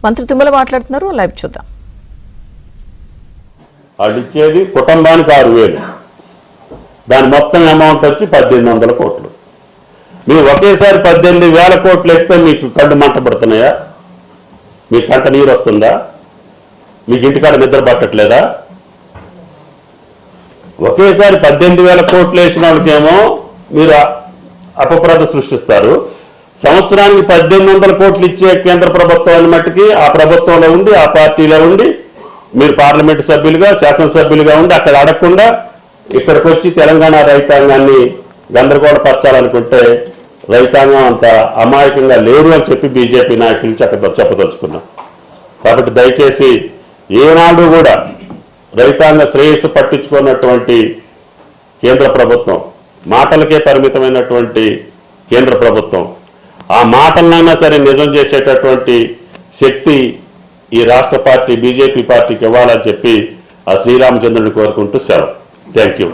మంత్రి తుమ్మల మాట్లాడుతున్నారు, లైవ్ చూద్దాం. వాళ్ళు ఇచ్చేది కుటుంబానికి 6,000, దాని మొత్తం అమౌంట్ వచ్చి 1,800 కోట్లు. మీరు ఒకేసారి 18,000 కోట్లు వేస్తే మీకు కళ్ళు మంట పడుతున్నాయా? మీకు కంట నీరు వస్తుందా? మీకు ఇంటికాడ నిద్ర పట్టట్లేదా? ఒకేసారి 18,000 కోట్లు వేసిన వాళ్ళకేమో మీరు అపప్రద సృష్టిస్తారు. సంవత్సరానికి 1,800 కోట్లు ఇచ్చే కేంద్ర ప్రభుత్వాన్ని మట్టికి ఆ ప్రభుత్వంలో ఉండి, ఆ పార్టీలో ఉండి, మీరు పార్లమెంటు సభ్యులుగా, శాసనసభ్యులుగా ఉండి అక్కడ అడగకుండా ఇక్కడికి వచ్చి తెలంగాణ రైతాంగాన్ని గందరగోళపరచాలనుకుంటే రైతాంగం అంత అమాయకంగా లేరు అని చెప్పి బీజేపీ నాయకులు చెప్పదలుచుకున్నాం. కాబట్టి దయచేసి ఏనాడు కూడా రైతాంగ శ్రేయస్సు పట్టించుకున్నటువంటి కేంద్ర ప్రభుత్వం, మాటలకే పరిమితమైనటువంటి కేంద్ర ప్రభుత్వం, ఆ మాటలనైనా సరే నిజం చేసేటటువంటి శక్తి ఈ రాష్ట్ర పార్టీ బీజేపీ పార్టీకి ఇవ్వాలని చెప్పి ఆ శ్రీరామచంద్రుని కోరుకుంటూ సెలవు. Thank you.